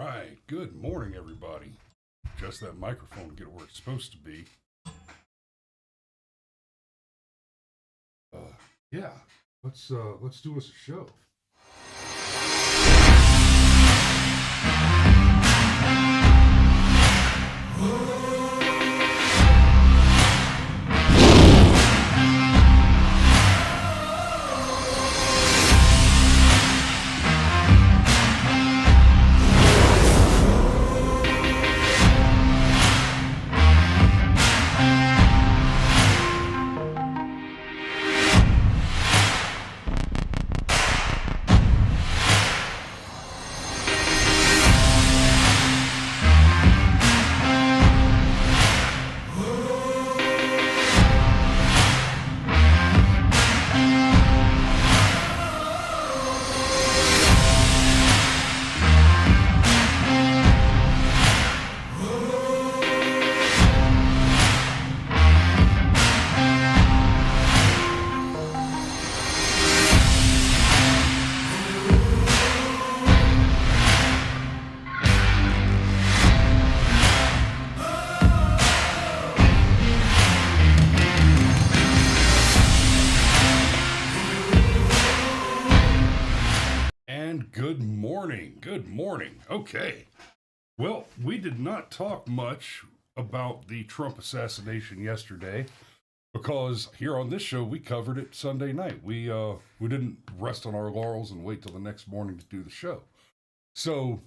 Right. Good morning, everybody. Just that microphone to get where it's supposed to be. Uh, yeah. Let's do us a show. And good morning. Good morning. Okay. Well, we did not talk much about the Trump assassination yesterday because here on this show we covered it Sunday night. We didn't rest on our laurels and wait till the next morning to do the show. So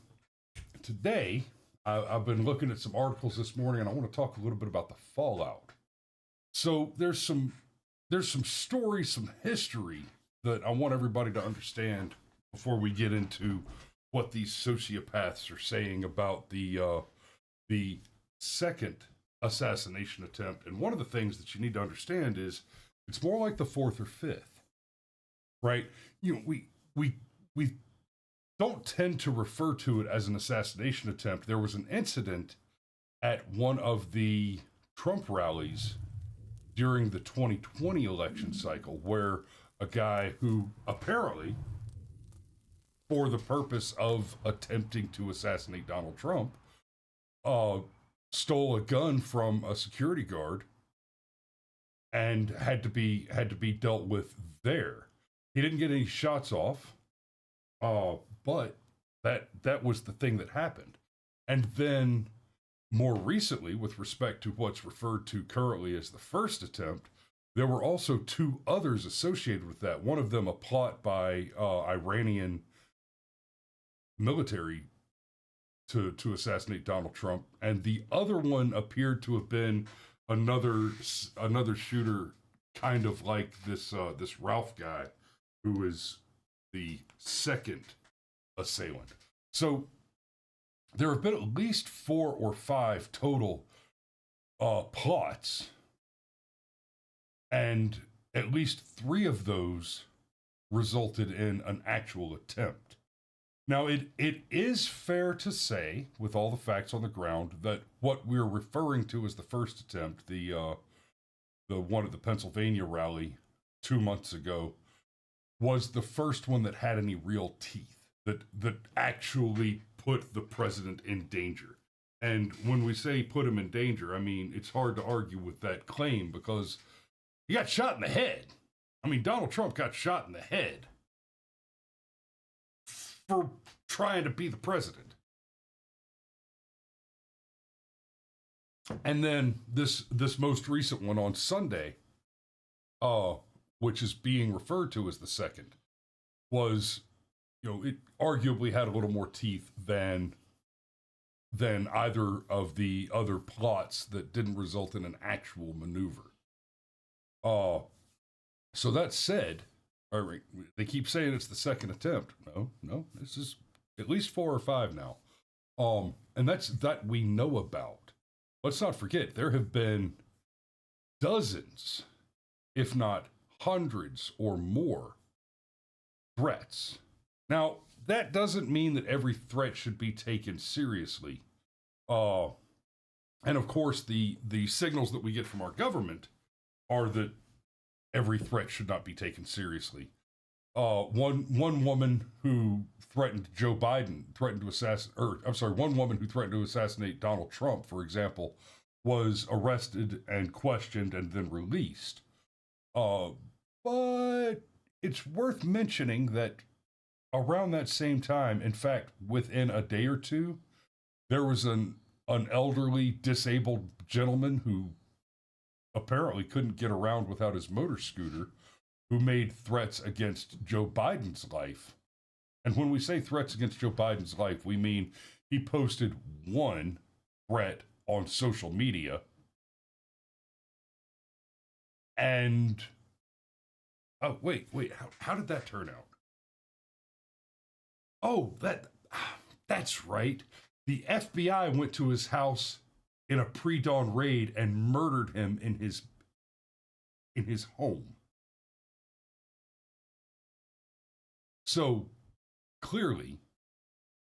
today I've been looking at some articles this morning, and I want to talk a little bit about the fallout. So there's some stories, some history that I want everybody to understand before we get into what these sociopaths are saying about the second assassination attempt. And one of the things that you need to understand is it's more like the fourth or fifth, right? We don't tend to refer to it as an assassination attempt. There was an incident at one of the Trump rallies during the 2020 election cycle where a guy who apparently, for the purpose of attempting to assassinate Donald Trump, stole a gun from a security guard and had to be dealt with there. He didn't get any shots off, but that was the thing that happened. And then more recently, with respect to what's referred to currently as the first attempt, there were also two others associated with that. One of them a plot by Iranian military to assassinate Donald Trump, and the other one appeared to have been another shooter, kind of like this Ralph guy, who is the second assailant. So there have been at least 4 or 5 total plots, and at least 3 of those resulted in an actual attempt. Now, it is fair to say, with all the facts on the ground, that what we're referring to as the first attempt, the one at the Pennsylvania rally 2 months ago, was the first one that had any real teeth, that actually put the president in danger. And when we say put him in danger, I mean, it's hard to argue with that claim because he got shot in the head. I mean, Donald Trump got shot in the head for trying to be the president. And then this most recent one on Sunday, which is being referred to as the second, was, it arguably had a little more teeth than either of the other plots that didn't result in an actual maneuver. So that said, they keep saying it's the second attempt. No, this is at least 4 or 5 now. And that we know about. Let's not forget, there have been dozens, if not hundreds or more threats. Now, that doesn't mean that every threat should be taken seriously. And of course, the signals that we get from our government are that every threat should not be taken seriously. one woman who threatened Joe Biden, threatened to assassinate, or I'm sorry, one woman who threatened to assassinate Donald Trump, for example, was arrested and questioned and then released. Uh, but it's worth mentioning that around that same time, in fact, within a day or two, there was an elderly disabled gentleman who apparently couldn't get around without his motor scooter, who made threats against Joe Biden's life. And when we say threats against Joe Biden's life, we mean he posted one threat on social media. And oh, wait, how did that turn out? Oh, that's right. The FBI went to his house in a pre-dawn raid and murdered him in his home. So clearly,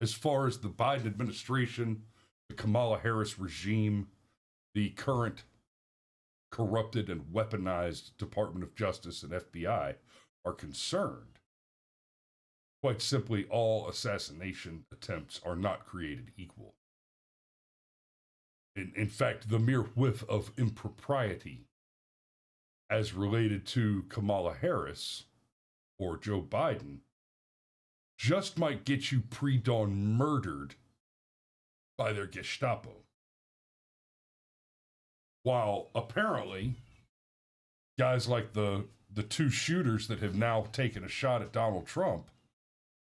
as far as the Biden administration, the Kamala Harris regime, the current corrupted and weaponized Department of Justice and FBI are concerned, quite simply, all assassination attempts are not created equal. In fact, the mere whiff of impropriety as related to Kamala Harris or Joe Biden just might get you pre-dawn murdered by their Gestapo. While apparently guys like the two shooters that have now taken a shot at Donald Trump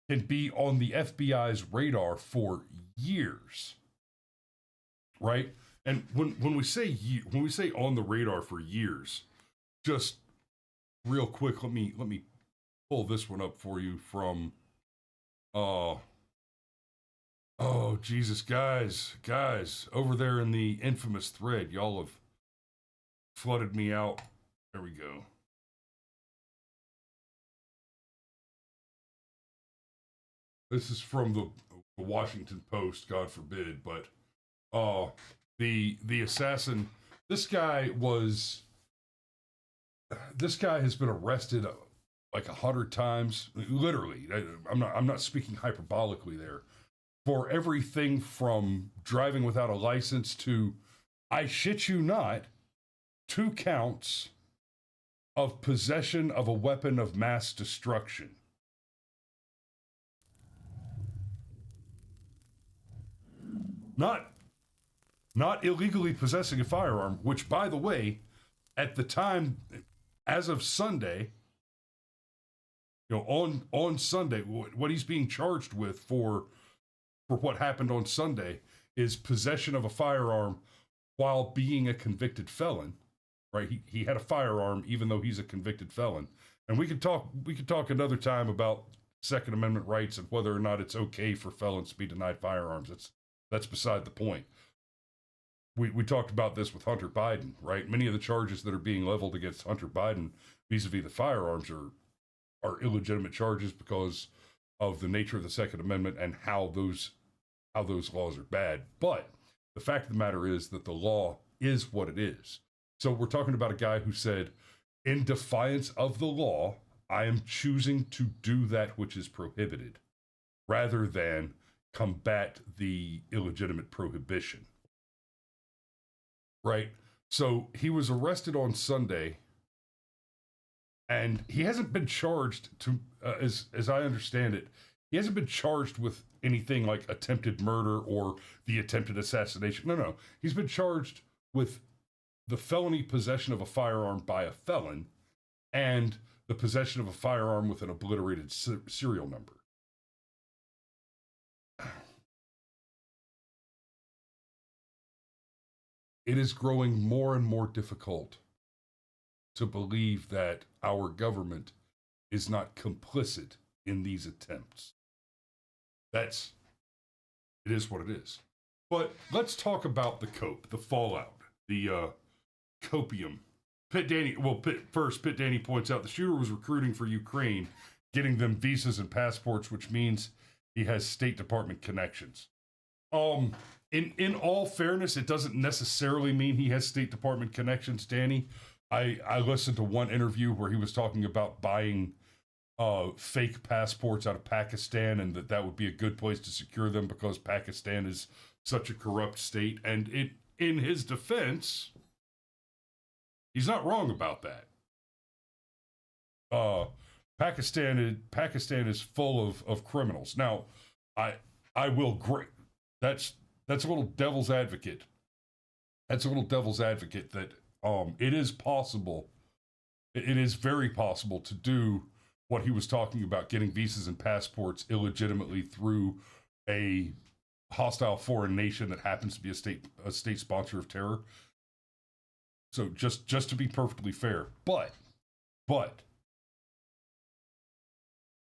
can be on the FBI's radar for years. Right? And when we say on the radar for years, just real quick, let me pull this one up for you from oh Jesus, guys, over there in the infamous thread, y'all have flooded me out. There we go. This is from the Washington Post, God forbid, but the assassin, this guy has been arrested like 100 times, literally. I'm not speaking hyperbolically there. For everything from driving without a license to, I shit you not, 2 counts of possession of a weapon of mass destruction. Not illegally possessing a firearm, which, by the way, at the time, as of Sunday, on Sunday, what he's being charged with for what happened on Sunday is possession of a firearm while being a convicted felon, right? He had a firearm even though he's a convicted felon. And we could talk another time about Second Amendment rights and whether or not it's okay for felons to be denied firearms. That's beside the point. We talked about this with Hunter Biden, right? Many of the charges that are being leveled against Hunter Biden vis-a-vis the firearms are illegitimate charges because of the nature of the Second Amendment and how those laws are bad. But the fact of the matter is that the law is what it is. So we're talking about a guy who said, in defiance of the law, I am choosing to do that which is prohibited, rather than combat the illegitimate prohibition. Right? So he was arrested on Sunday, and he hasn't been charged as I understand it, he hasn't been charged with anything like attempted murder or the attempted assassination. No. He's been charged with the felony possession of a firearm by a felon and the possession of a firearm with an obliterated serial number. It is growing more and more difficult to believe that our government is not complicit in these attempts. It is what it is. But let's talk about the fallout, the copium. Pitt Danny points out the shooter was recruiting for Ukraine, getting them visas and passports, which means he has State Department connections. In all fairness, it doesn't necessarily mean he has State Department connections, Danny. I listened to one interview where he was talking about buying fake passports out of Pakistan, and that would be a good place to secure them because Pakistan is such a corrupt state. And in his defense, he's not wrong about that. Pakistan is full of criminals. Now, I will great. That's a little devil's advocate. That's a little devil's advocate that it is possible. It is very possible to do what he was talking about, getting visas and passports illegitimately through a hostile foreign nation that happens to be a state sponsor of terror. So just to be perfectly fair, but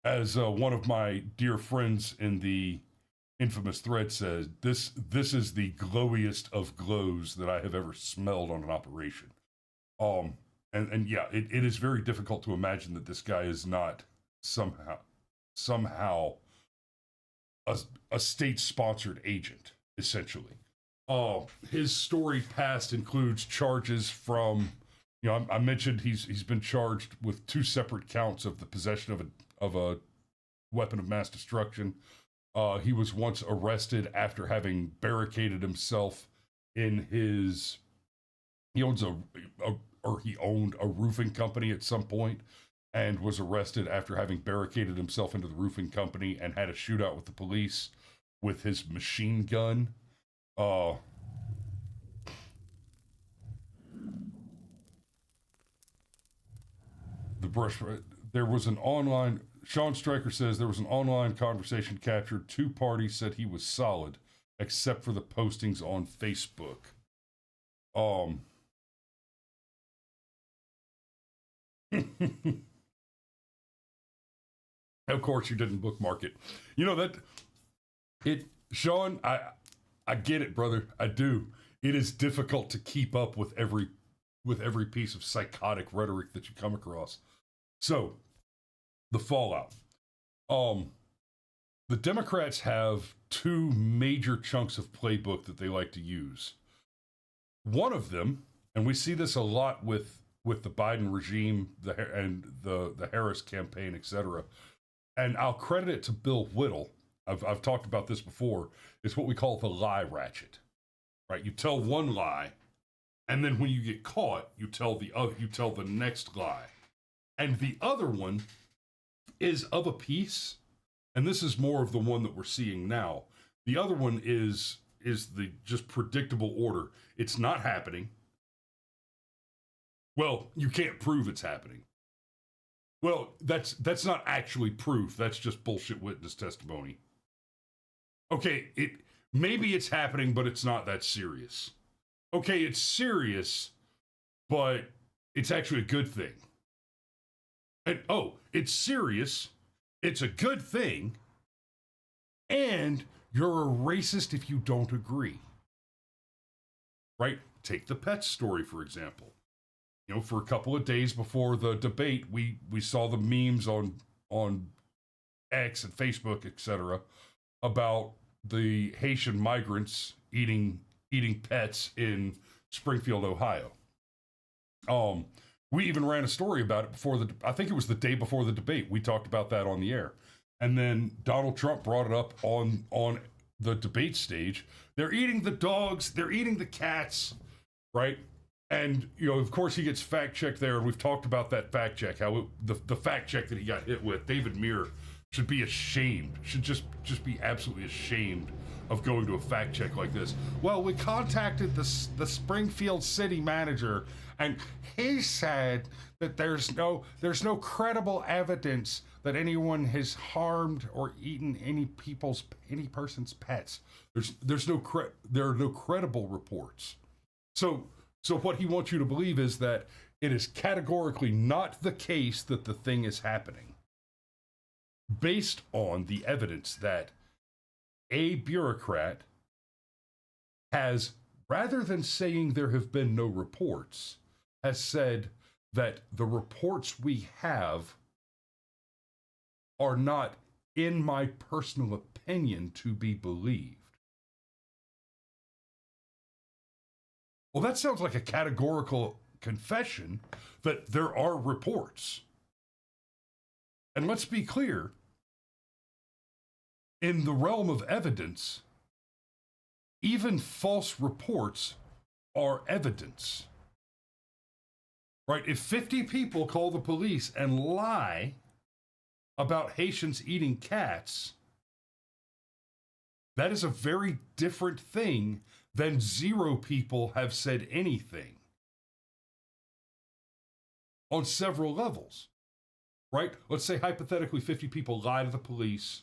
as one of my dear friends in the infamous thread says, this is the glowiest of glows that I have ever smelled on an operation. And yeah, it is very difficult to imagine that this guy is not somehow a state-sponsored agent, essentially. His storied past includes charges from, I mentioned he's been charged with 2 separate counts of the possession of a weapon of mass destruction. He was once arrested after having barricaded himself in his. He owned a roofing company at some point, and was arrested after having barricaded himself into the roofing company and had a shootout with the police with his machine gun. There was an online. Sean Stryker says there was an online conversation captured. 2 parties said he was solid, except for the postings on Facebook. Of course, you didn't bookmark it. Sean, I get it, brother. I do. It is difficult to keep up with every piece of psychotic rhetoric that you come across. So, the fallout. The Democrats have 2 major chunks of playbook that they like to use. One of them, and we see this a lot with the Biden regime and the Harris campaign, etc. And I'll credit it to Bill Whittle. I've talked about this before. It's what we call the lie ratchet, right? You tell one lie, and then when you get caught, you tell the next lie. And the other one is of a piece, and this is more of the one that we're seeing now. The other one is the just predictable order. It's not happening. Well, you can't prove it's happening. Well, that's not actually proof. That's just bullshit witness testimony. Okay, maybe it's happening, but it's not that serious. Okay, it's serious, but it's actually a good thing. And it's serious, it's a good thing, and you're a racist if you don't agree. Right? Take the Pets story, for example. For a couple of days before the debate, we saw the memes on X and Facebook, etc., about the Haitian migrants eating pets in Springfield, Ohio. We even ran a story about it I think it was the day before the debate. We talked about that on the air. And then Donald Trump brought it up on the debate stage. They're eating the dogs, they're eating the cats, right? And, of course, he gets fact-checked there, and we've talked about that fact-check, how the fact-check that he got hit with. David Muir should be ashamed, should just be absolutely ashamed of going to a fact-check like this. Well, we contacted the Springfield city manager, and he said that there's no credible evidence that anyone has harmed or eaten any person's pets. There are no credible reports. So what he wants you to believe is that it is categorically not the case that the thing is happening, based on the evidence that a bureaucrat has, rather than saying there have been no reports, has said that the reports we have are not, in my personal opinion, to be believed. Well, that sounds like a categorical confession that there are reports. And let's be clear, in the realm of evidence, even false reports are evidence. Right? If 50 people call the police and lie about Haitians eating cats, that is a very different thing than 0 people have said anything on several levels, right? Let's say hypothetically 50 people lie to the police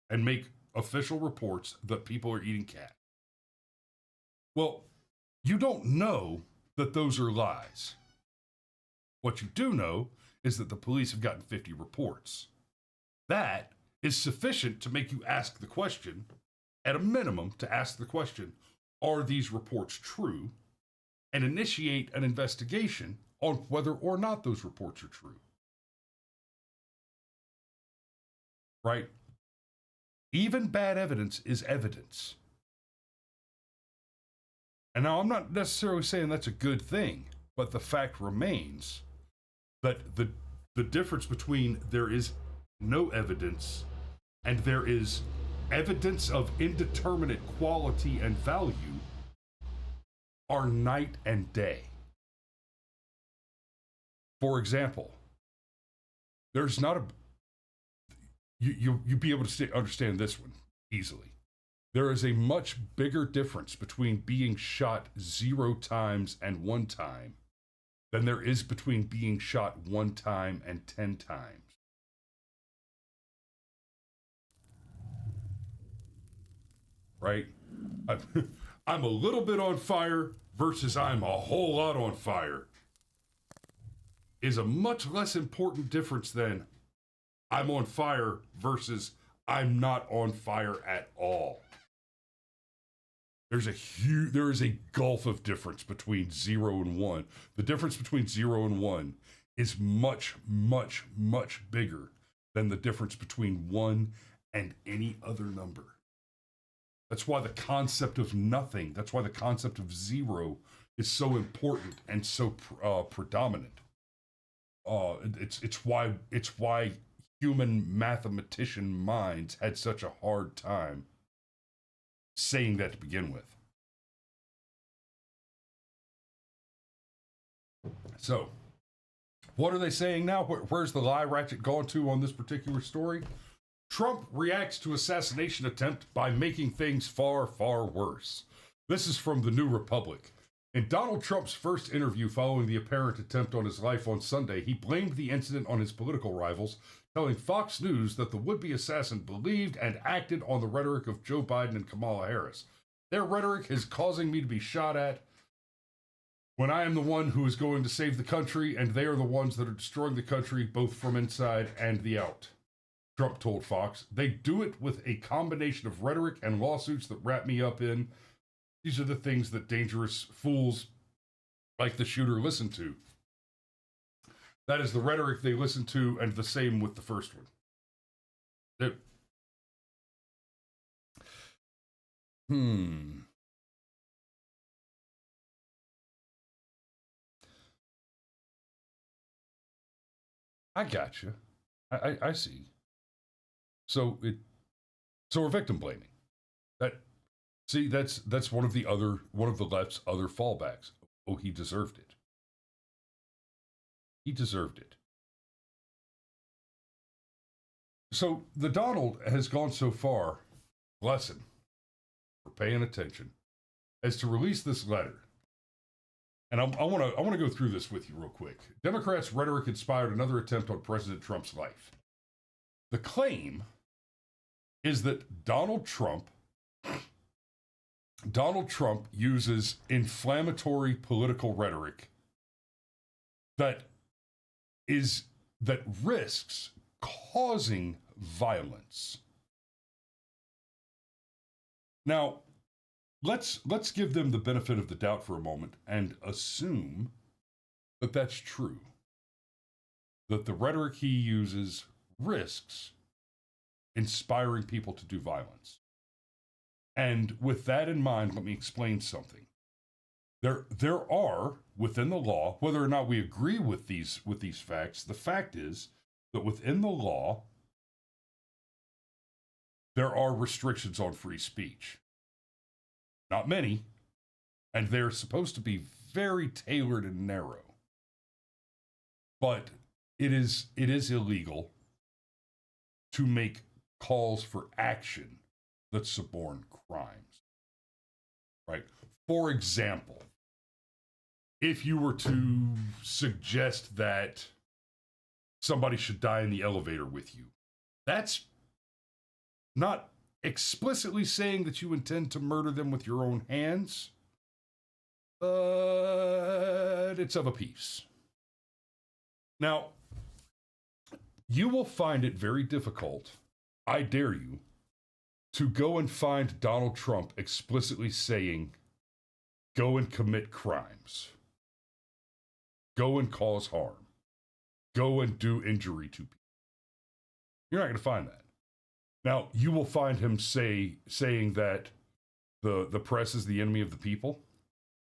and make official reports that people are eating cat. Well, you don't know that those are lies. What you do know is that the police have gotten 50 reports. That is sufficient to make you ask the question, at a minimum, to ask the question, are these reports true? And initiate an investigation on whether or not those reports are true. Right? Even bad evidence is evidence. And now I'm not necessarily saying that's a good thing, but the fact remains that the difference between there is no evidence and there is evidence of indeterminate quality and value are night and day. For example, there's not a you'd be able to understand this one easily. There is a much bigger difference between being shot 0 times and 1 time than there is between being shot 1 time and 10 times. Right? I'm a little bit on fire versus I'm a whole lot on fire is a much less important difference than I'm on fire versus I'm not on fire at all. There is a gulf of difference between 0 and 1. The difference between 0 and 1 is much, much, much bigger than the difference between 1 and any other number. That's why the concept of nothing, that's why the concept of 0 is so important and so predominant. It's why human mathematician minds had such a hard time saying that to begin with. So, what are they saying now? Where's the lie ratchet gone to on this particular story? Trump reacts to assassination attempt by making things far, far worse. This is from the New Republic. In Donald Trump's first interview following the apparent attempt on his life on Sunday, he blamed the incident on his political rivals, telling Fox News that the would-be assassin believed and acted on the rhetoric of Joe Biden and Kamala Harris. Their rhetoric is causing me to be shot at when I am the one who is going to save the country, and they are the ones that are destroying the country, both from inside and the out. Trump told Fox, they do it with a combination of rhetoric and lawsuits that wrap me up in. These are the things that dangerous fools like the shooter listen to. That is the rhetoric they listen to, and the same with the first one. I gotcha. I see. So we're victim blaming. That's one of the left's other fallbacks. Oh, he deserved it. He deserved it. So the Donald has gone so far, bless him, for paying attention, as to release this letter. And I want to go through this with you real quick. Democrats' rhetoric inspired another attempt on President Trump's life. The claim is that Donald Trump uses inflammatory political rhetoric that risks causing violence. Now, let's give them the benefit of the doubt for a moment and assume that that's true. That the rhetoric he uses risks inspiring people to do violence. And with that in mind, let me explain something. There are, within the law, whether or not we agree with these facts, the fact is that within the law, there are restrictions on free speech. Not many, and they're supposed to be very tailored and narrow. But it is illegal to make calls for action that suborn crimes. Right? For example, if you were to suggest that somebody should die in the elevator with you, that's not explicitly saying that you intend to murder them with your own hands, but it's of a piece. Now, you will find it very difficult, I dare you, to go and find Donald Trump explicitly saying, go and commit crimes, go and cause harm, go and do injury to people. You're not going to find that. Now, you will find him saying that the press is the enemy of the people,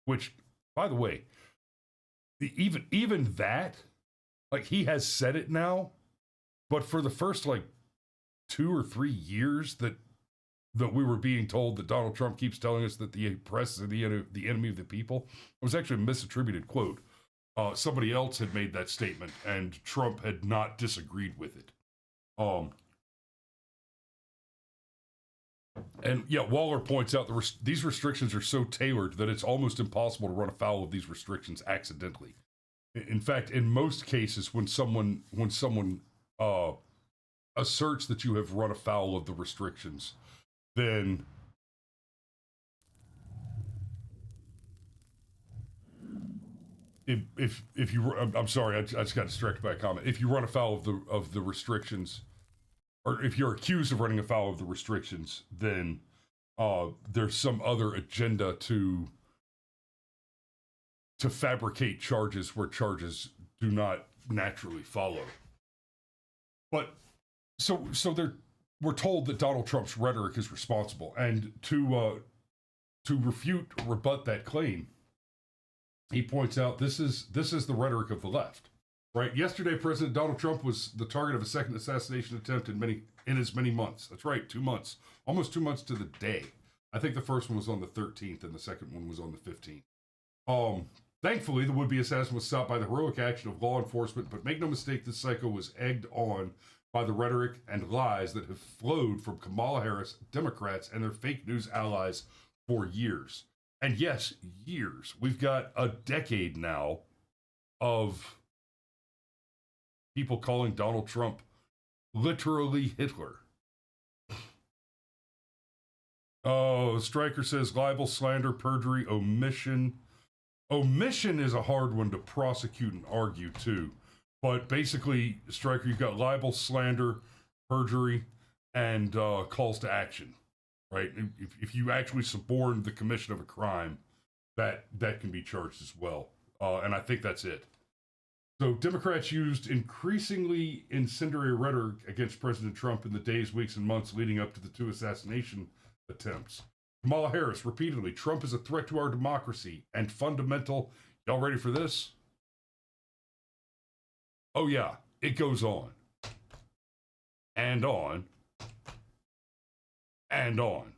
which, by the way, even that, like, he has said it now, but for the first, like, 2 or 3 years that we were being told that Donald Trump keeps telling us that the press is the enemy of the people, it was actually a misattributed quote. Somebody else had made that statement, and Trump had not disagreed with it. And yeah, Waller points out these restrictions are so tailored that it's almost impossible to run afoul of these restrictions accidentally. In fact, in most cases, when someone asserts that you have run afoul of the restrictions, then if you, I'm sorry, I just got distracted by a comment. If you run afoul of the restrictions, or if you're accused of running afoul of the restrictions, then there's some other agenda to fabricate charges where charges do not naturally follow. But so we're told that Donald Trump's rhetoric is responsible, and to rebut that claim, he points out this is the rhetoric of the left. Right. Yesterday, President Donald Trump was the target of a second assassination attempt in as many months. That's right, 2 months, almost 2 months to the day. I think the first one was on the 13th, and the second one was on the 15th. Thankfully, the would-be assassin was stopped by the heroic action of law enforcement. But make no mistake, this psycho was egged on by the rhetoric and lies that have flowed from Kamala Harris, Democrats, and their fake news allies for years. And yes, years. We've got a decade now of people calling Donald Trump literally Hitler. Oh, Stryker says libel, slander, perjury, omission. Omission is a hard one to prosecute and argue too. But basically, Stryker, you've got libel, slander, perjury, and calls to action, right? If you actually suborn the commission of a crime, that can be charged as well. And I think that's it. So Democrats used increasingly incendiary rhetoric against President Trump in the days, weeks, and months leading up to the 2 assassination attempts. Kamala Harris repeatedly, Trump is a threat to our democracy and fundamental. Y'all ready for this? Oh yeah, it goes on. And on. And on.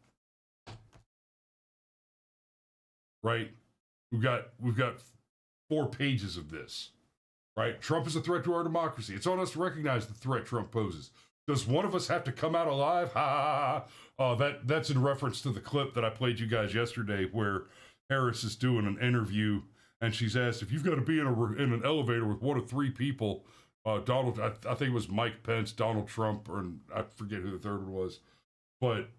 Right? We've got 4 pages of this. Right? Trump is a threat to our democracy. It's on us to recognize the threat Trump poses. Does one of us have to come out alive? Ha ha ha. That's in reference to the clip that I played you guys yesterday where Harris is doing an interview and she's asked, if you've got to be in an elevator with 1 of 3 people, Donald, I think it was Mike Pence, Donald Trump, or I forget who the third one was, but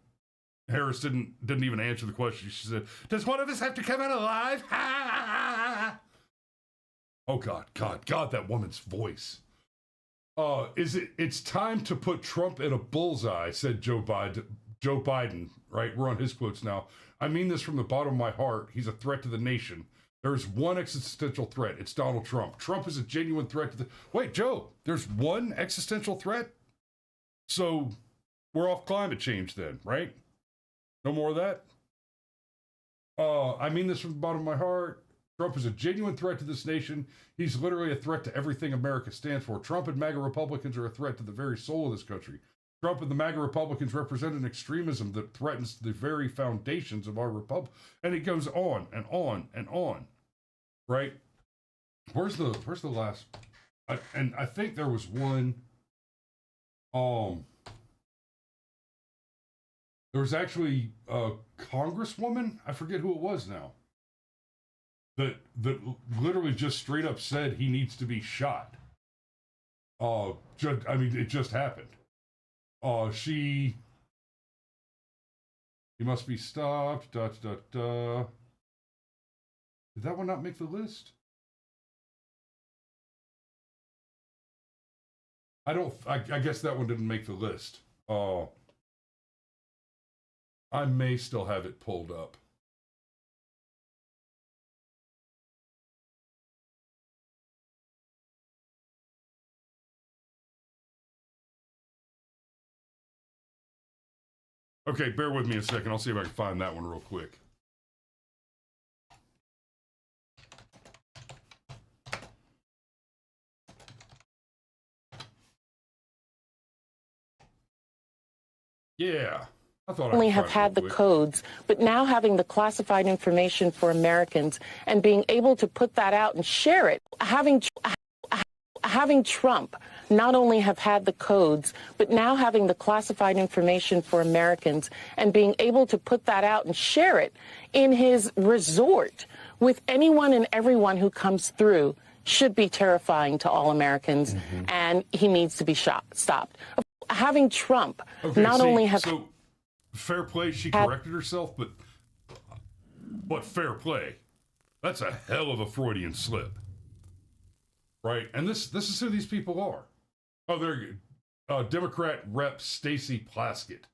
Harris didn't even answer the question. She said, does one of us have to come out alive? Ha ha ha. Oh, God, that woman's voice. It's time to put Trump in a bullseye, said Joe Biden, right? We're on his quotes now. I mean this from the bottom of my heart. He's a threat to the nation. There's one existential threat. It's Donald Trump. Trump is a genuine threat to the... Wait, Joe, there's one existential threat? So we're off climate change then, right? No more of that? I mean this from the bottom of my heart. Trump is a genuine threat to this nation. He's literally a threat to everything America stands for. Trump and MAGA Republicans are a threat to the very soul of this country. Trump and the MAGA Republicans represent an extremism that threatens the very foundations of our republic. And it goes on and on and on. Right? Where's the last? I think there was one. There was actually a congresswoman. I forget who it was now. That literally just straight up said he needs to be shot. It just happened. He must be stopped. Did that one not make the list? I guess that one didn't make the list. I may still have it pulled up. Okay, bear with me a second. I'll see if I can find that one real quick. Yeah. I thought only have had the codes, but now having the classified information for Americans and being able to put that out and share it, having Trump not only have had the codes, but now having the classified information for Americans and being able to put that out and share it in his resort with anyone and everyone who comes through should be terrifying to all Americans, and he needs to be stopped. Having Trump only have... So, fair play, she corrected herself, but fair play. That's a hell of a Freudian slip. Right? And this is who these people are. Oh, there you go. Democrat Rep. Stacey Plaskett.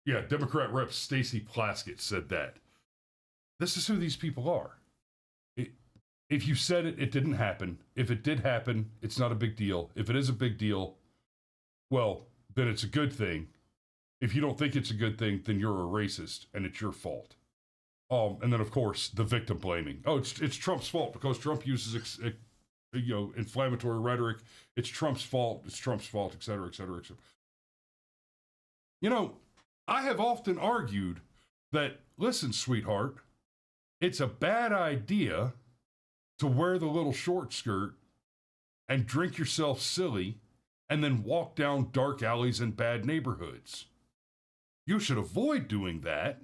Yeah, Democrat Rep. Stacey Plaskett said that. This is who these people are. If you said it, it didn't happen. If it did happen, it's not a big deal. If it is a big deal, well, then it's a good thing. If you don't think it's a good thing, then you're a racist, and it's your fault. And then, of course, the victim blaming. Oh, it's Trump's fault because Trump uses, inflammatory rhetoric. It's Trump's fault. It's Trump's fault, et cetera, et cetera, et cetera. You know, I have often argued that, listen, sweetheart, it's a bad idea to wear the little short skirt and drink yourself silly and then walk down dark alleys in bad neighborhoods. You should avoid doing that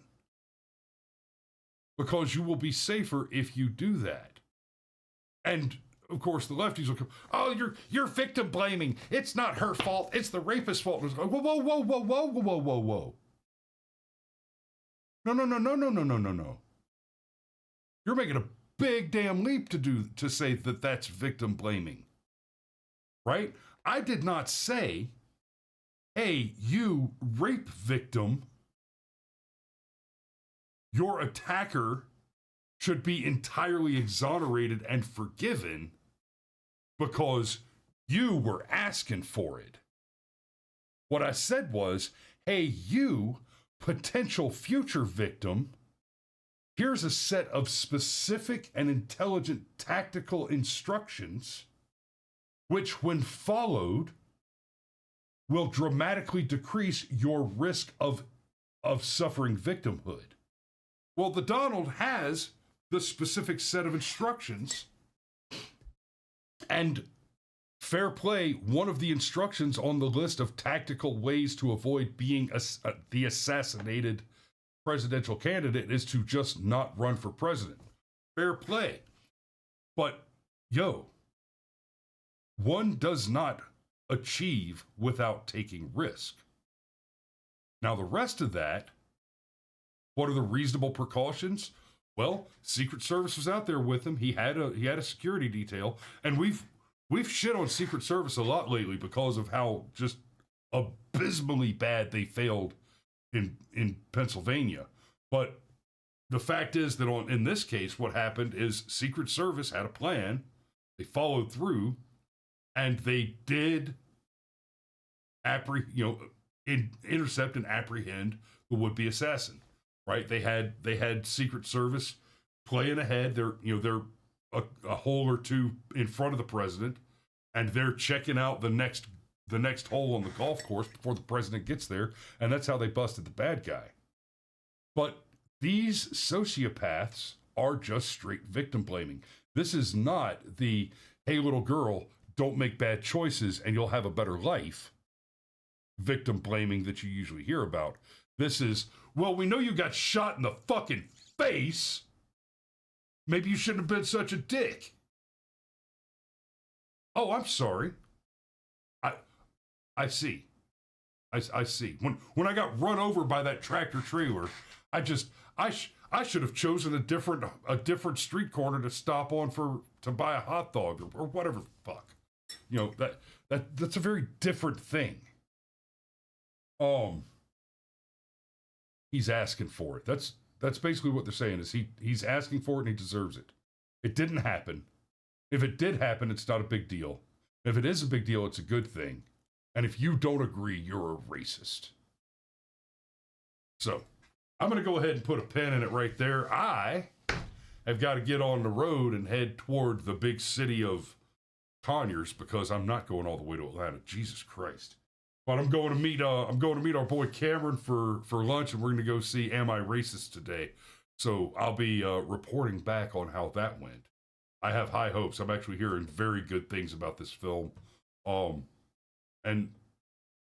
because you will be safer if you do that. And, of course, the lefties will come, oh, you're victim blaming. It's not her fault. It's the rapist's fault. Whoa, whoa, whoa, whoa, whoa, whoa, whoa, whoa. No. You're making a big damn leap to say that that's victim blaming. Right? I did not say, hey, you rape victim, your attacker should be entirely exonerated and forgiven because you were asking for it. What I said was, hey, you potential future victim, here's a set of specific and intelligent tactical instructions which, when followed, will dramatically decrease your risk of suffering victimhood. Well, the Donald has the specific set of instructions, and fair play, one of the instructions on the list of tactical ways to avoid being the assassinated presidential candidate is to just not run for president. Fair play. But, one does not achieve without taking risk. Now, the rest of that, what are the reasonable precautions? Well, Secret Service was out there with him. He had a security detail, and we've shit on Secret Service a lot lately because of how just abysmally bad they failed in Pennsylvania. But the fact is that in this case, what happened is Secret Service had a plan. They followed through, and they did intercept and apprehend the would-be assassin. right? They had Secret Service playing ahead. They're a hole or two in front of the president, and they're checking out the next hole on the golf course before the president gets there, and that's how they busted the bad guy. But these sociopaths are just straight victim blaming. This is not the, hey, little girl, don't make bad choices and you'll have a better life victim blaming that you usually hear about. This is, well, we know you got shot in the fucking face. Maybe you shouldn't have been such a dick. Oh, I'm sorry. I see. I see. When I got run over by that tractor trailer, I should have chosen a different street corner to stop on to buy a hot dog or whatever the fuck. You know, that's a very different thing. He's asking for it. That's basically what they're saying is he's asking for it and he deserves it. It didn't happen. If it did happen, it's not a big deal. If it is a big deal, it's a good thing. And if you don't agree, you're a racist. So, I'm going to go ahead and put a pin in it right there. I have got to get on the road and head toward the big city of Conyers because I'm not going all the way to Atlanta. Jesus Christ. But I'm going to meet our boy Cameron for lunch, and we're going to go see Am I Racist today. So I'll be reporting back on how that went. I have high hopes. I'm actually hearing very good things about this film. And,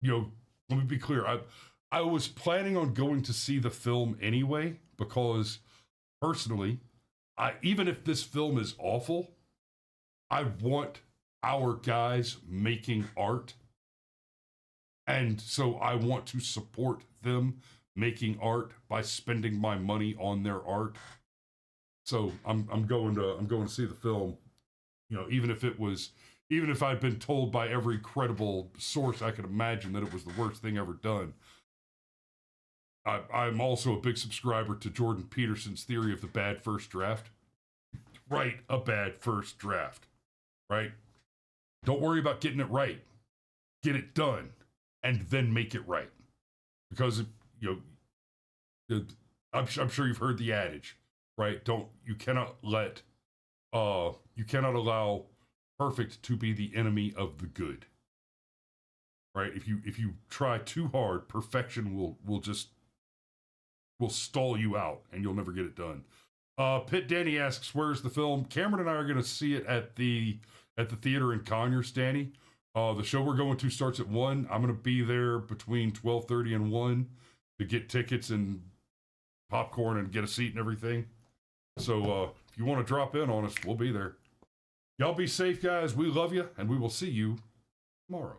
you know, let me be clear. I was planning on going to see the film anyway, because personally, even if this film is awful, I want our guys making art. And so I want to support them making art by spending my money on their art. So I'm going to see the film, you know, even if I'd been told by every credible source I could imagine that it was the worst thing ever done. I'm also a big subscriber to Jordan Peterson's theory of the bad first draft. Write a bad first draft, right? Don't worry about getting it right. Get it done, and then make it right. Because, you know, I'm sure you've heard the adage, right? You cannot allow perfect to be the enemy of the good, right? If you try too hard, perfection will stall you out and you'll never get it done. Pitt Danny asks, where's the film? Cameron and I are going to see it at the theater in Conyers, Danny. The show we're going to starts at 1. I'm going to be there between 12:30 and 1 to get tickets and popcorn and get a seat and everything. So if you want to drop in on us, we'll be there. Y'all be safe, guys. We love you, and we will see you tomorrow.